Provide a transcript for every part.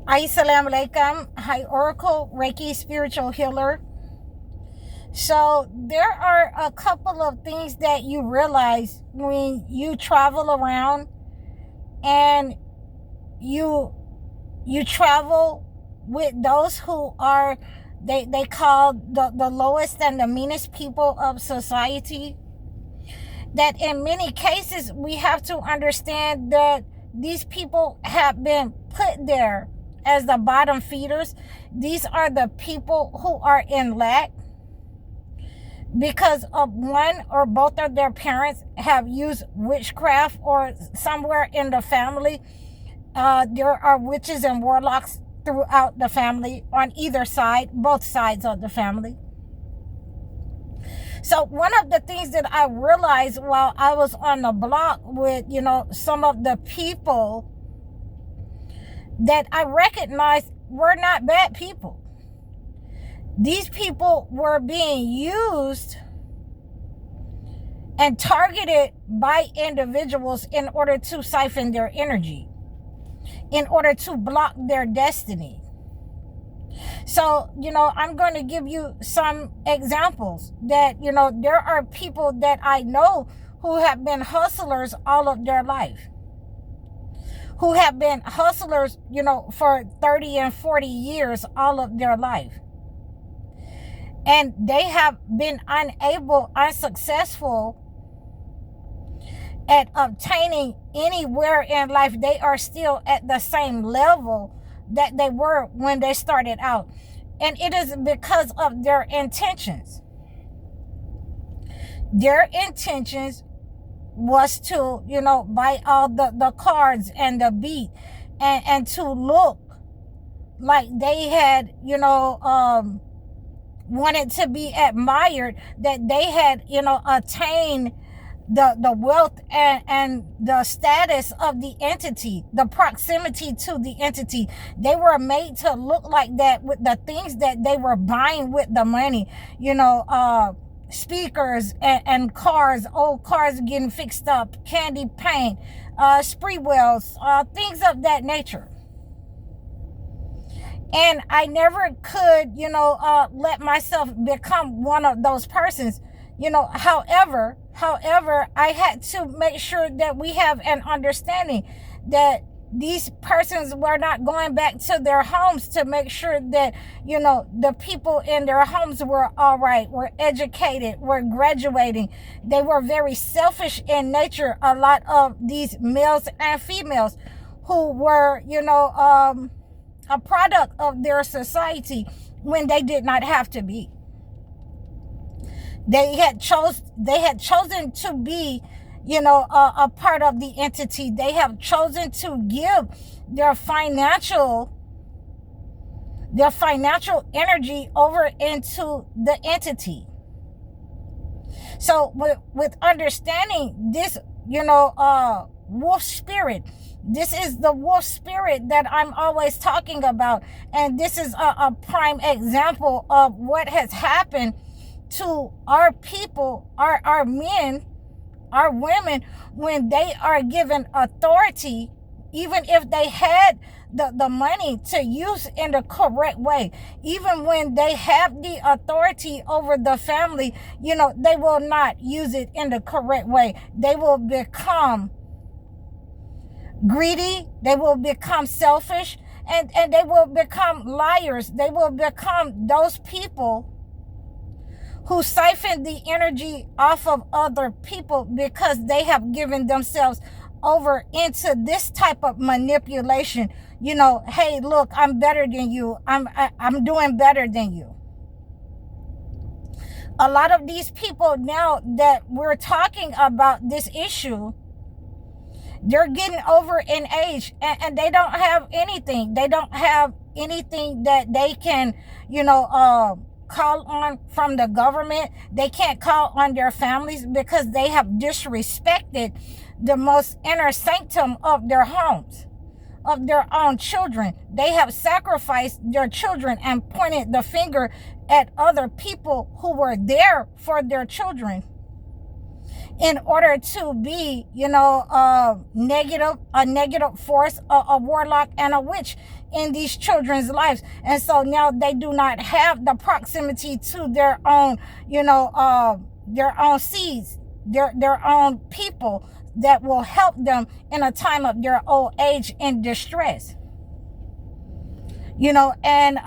Assalamu alaikum. Hi, Oracle, Reiki, spiritual healer. So there are a couple of things that you realize when you travel around and you travel with those who are they call the lowest and the meanest people of society. That in many cases we have to understand that these people have been put there as the bottom feeders. These are the people who are in lack because of one or both of their parents have used witchcraft, or somewhere in the family there are witches and warlocks throughout the family, on either side, both sides of the family. So one of the things that I realized while I was on the block with, some of the people that I recognized were not bad people. These people were being used and targeted by individuals in order to siphon their energy, in order to block their destiny. So, I'm going to give you some examples that, there are people that I know who have been hustlers all of their life, who have been hustlers, for 30 and 40 years, all of their life. And they have been unsuccessful at obtaining anywhere in life. They are still at the same level that they were when they started out. And it is because of their intentions. Their intentions was to, buy all the cards and the beat and to look like they had, wanted to be admired, that they had, attained the wealth and the status of the entity, the proximity to the entity. They were made to look like that with the things that they were buying with the money, speakers and cars, old cars getting fixed up, candy paint, spree wheels, things of that nature. And I never could, let myself become one of those persons. However, I had to make sure that we have an understanding that these persons were not going back to their homes to make sure that, the people in their homes were all right, were educated, were graduating. They were very selfish in nature, a lot of these males and females who were, a product of their society when they did not have to be. They had chosen to be, a part of the entity. They have chosen to give their financial energy over into the entity. So with understanding this, wolf spirit, this is the wolf spirit that I'm always talking about. And this is a prime example of what has happened to our people, our men, our women, when they are given authority, even if they had the money to use in the correct way, even when they have the authority over the family, they will not use it in the correct way. They will become greedy, they will become selfish, and they will become liars. They will become those people who siphon the energy off of other people because they have given themselves over into this type of manipulation. Hey, look, I'm better than you. I'm doing better than you. A lot of these people now that we're talking about this issue, they're getting over in age and they don't have anything. They don't have anything that they can, call on from the government. They can't call on their families because they have disrespected the most inner sanctum of their homes, of their own children. They have sacrificed their children and pointed the finger at other people who were there for their children. in order to be, a negative force, a warlock and a witch in these children's lives. And so now they do not have the proximity to their own, their own seeds, their own people that will help them in a time of their old age and distress. And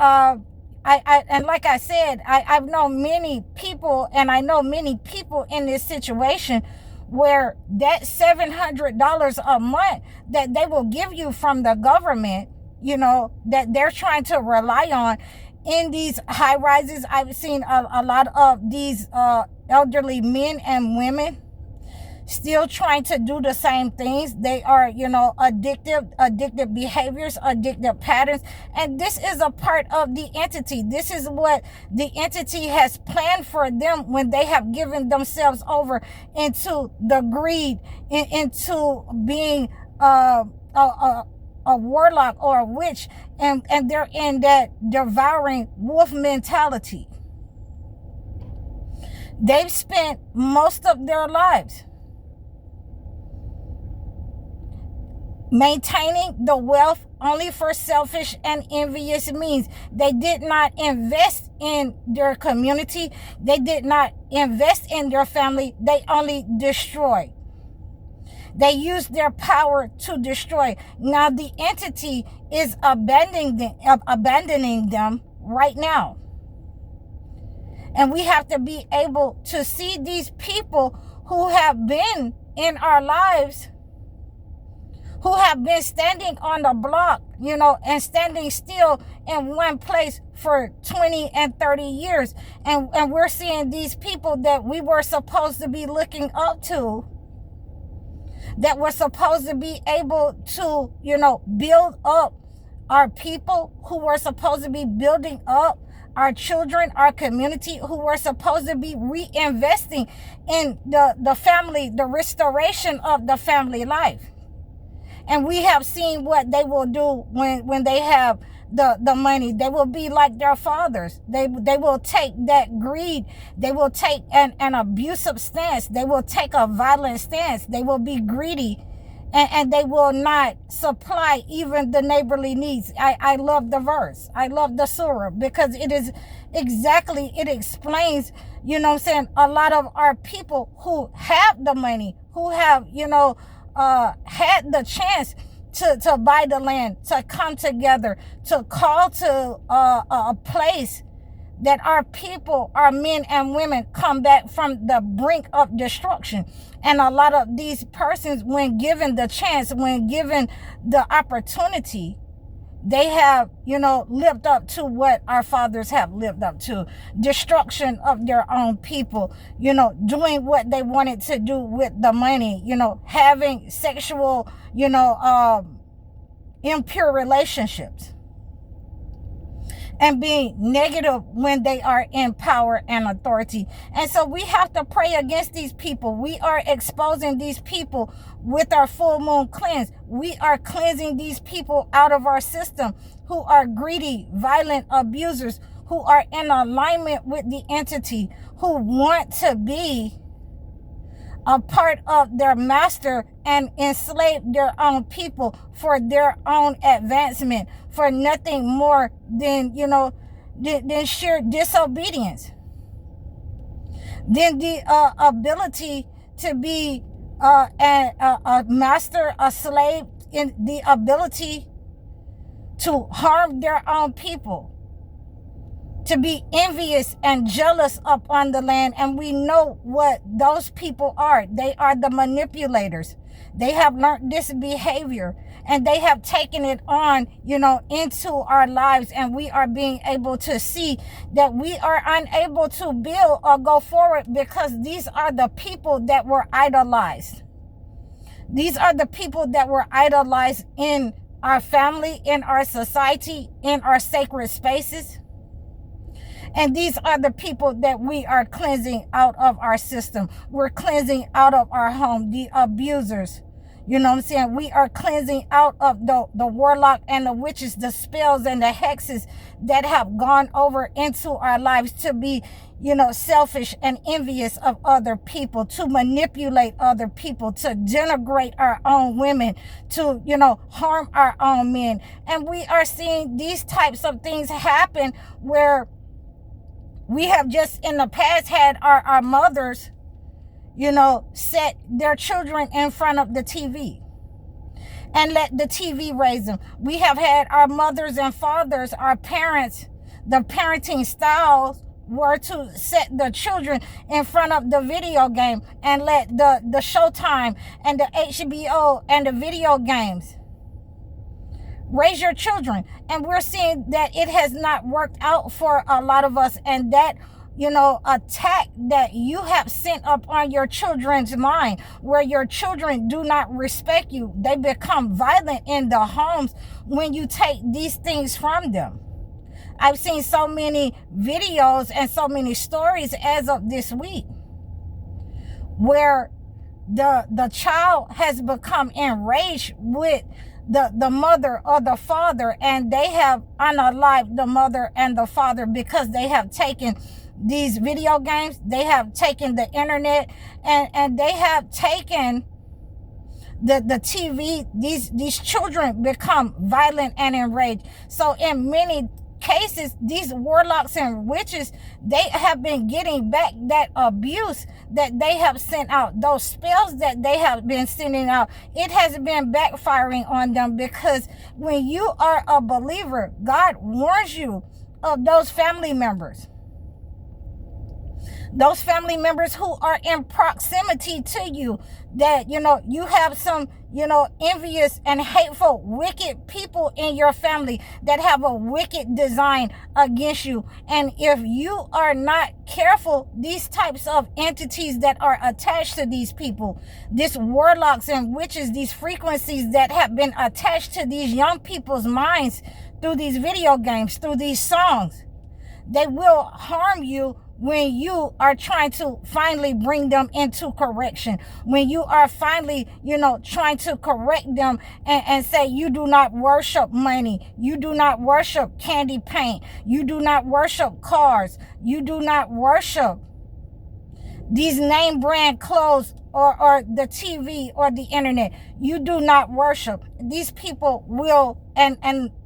and like I said, I've known many people, and I know many people in this situation where that $700 a month that they will give you from the government, that they're trying to rely on in these high rises. I've seen a lot of these elderly men and women still trying to do the same things. They are, addictive behaviors, addictive patterns. And this is a part of the entity. This is what the entity has planned for them when they have given themselves over into the greed, into being a warlock or a witch. And they're in that devouring wolf mentality. They've spent most of their lives maintaining the wealth only for selfish and envious means. They did not invest in their community. They did not invest in their family. They only destroyed. They used their power to destroy. Now the entity is abandoning them right now. And we have to be able to see these people who have been in our lives, who have been standing on the block, and standing still in one place for 20 and 30 years. And we're seeing these people that we were supposed to be looking up to, that were supposed to be able to, build up our people, who were supposed to be building up our children, our community, who were supposed to be reinvesting in the family, the restoration of the family life. And we have seen what they will do when they have the money. They will be like their fathers. They will take that greed. They will take an abusive stance. They will take a violent stance. They will be greedy, and they will not supply even the neighborly needs. I love the verse. I love the surah, because it explains, a lot of our people who have the money, who have, had the chance to buy the land, to come together, to call to a place that our people, our men and women, come back from the brink of destruction. And a lot of these persons, when given the chance, when given the opportunity, they have, lived up to what our fathers have lived up to. Destruction of their own people, doing what they wanted to do with the money, having sexual, impure relationships, and being negative when they are in power and authority. And so we have to pray against these people. We are exposing these people with our full moon cleanse. We are cleansing these people out of our system, who are greedy, violent abusers, who are in alignment with the entity, who want to be a part of their master and enslave their own people for their own advancement, for nothing more than, than sheer disobedience, than the ability to be a master, a slave, in the ability to harm their own people, to be envious and jealous upon the land. And we know what those people are. They are the manipulators. They have learned this behavior, and they have taken it on, into our lives. And we are being able to see that we are unable to build or go forward, because these are the people that were idolized. These are the people that were idolized in our family, in our society, in our sacred spaces. And these are the people that we are cleansing out of our system. We're cleansing out of our home, the abusers, You know what I'm saying? We are cleansing out of the warlock and the witches, the spells and the hexes that have gone over into our lives to be, selfish and envious of other people, to manipulate other people, to denigrate our own women, to, harm our own men. And we are seeing these types of things happen where we have just in the past had our mothers, set their children in front of the TV and let the TV raise them. We have had our mothers and fathers, our parents, the parenting styles were to set the children in front of the video game and let the Showtime and the HBO and the video games raise your children. And we're seeing that it has not worked out for a lot of us, and that attack that you have sent up on your children's mind, where your children do not respect you. They become violent in the homes when you take these things from them. I've seen so many videos and so many stories as of this week where the child has become enraged with the mother or the father, and they have unalived the mother and the father because they have taken these video games, they have taken the internet, and they have taken the TV. These children become violent and enraged. So in many cases, these warlocks and witches, they have been getting back that abuse that they have sent out, those spells that they have been sending out. It has been backfiring on them, because when you are a believer, God warns you of those family members who are in proximity to you, that you have some envious and hateful, wicked people in your family that have a wicked design against you. And if you are not careful, these types of entities that are attached to these people, these warlocks and witches, these frequencies that have been attached to these young people's minds through these video games, through these songs, they will harm you when you are trying to finally bring them into correction, when you are finally, trying to correct them and say, you do not worship money, you do not worship candy paint, you do not worship cars, you do not worship these name brand clothes or the TV or the internet. You do not worship. These people will, and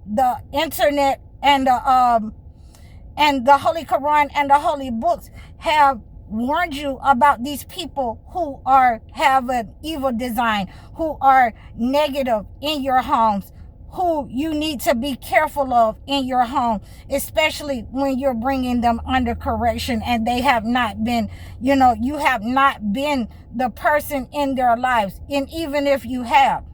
the internet and the Holy Quran and the Holy books have warned you about these people who have an evil design, who are negative in your homes, who you need to be careful of in your home, especially when you're bringing them under correction and they have not been, you have not been the person in their lives. And even if you have,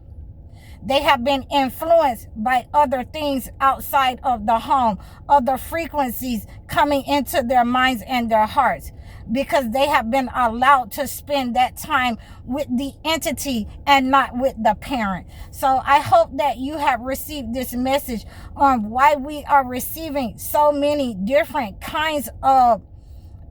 they have been influenced by other things outside of the home, other frequencies coming into their minds and their hearts, because they have been allowed to spend that time with the entity and not with the parent. So I hope that you have received this message on why we are receiving so many different kinds of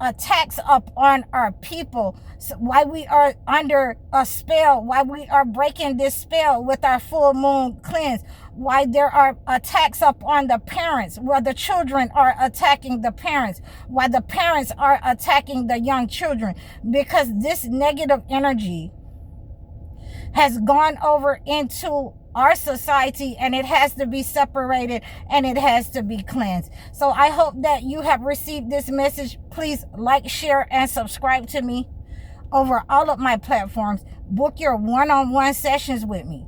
attacks up on our people, so why we are under a spell, why we are breaking this spell with our full moon cleanse, why there are attacks up on the parents, where the children are attacking the parents, why the parents are attacking the young children, because this negative energy has gone over into our society, and it has to be separated and it has to be cleansed. So I hope that you have received this message. Please like, share, and subscribe to me over all of my platforms. Book your one-on-one sessions with me.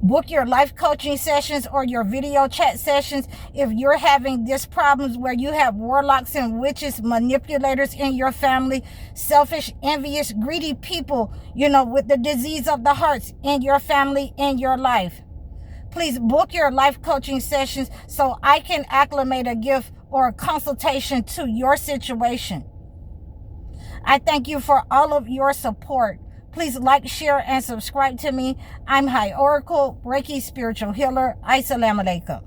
Book your life coaching sessions or your video chat sessions if you're having these problems where you have warlocks and witches, manipulators in your family, selfish, envious, greedy people, with the disease of the hearts in your family, in your life. Please book your life coaching sessions so I can acclimate a gift or a consultation to your situation. I thank you for all of your support. Please like, share, and subscribe to me. I'm High Oracle, Reiki Spiritual Healer. Assalamu alaikum.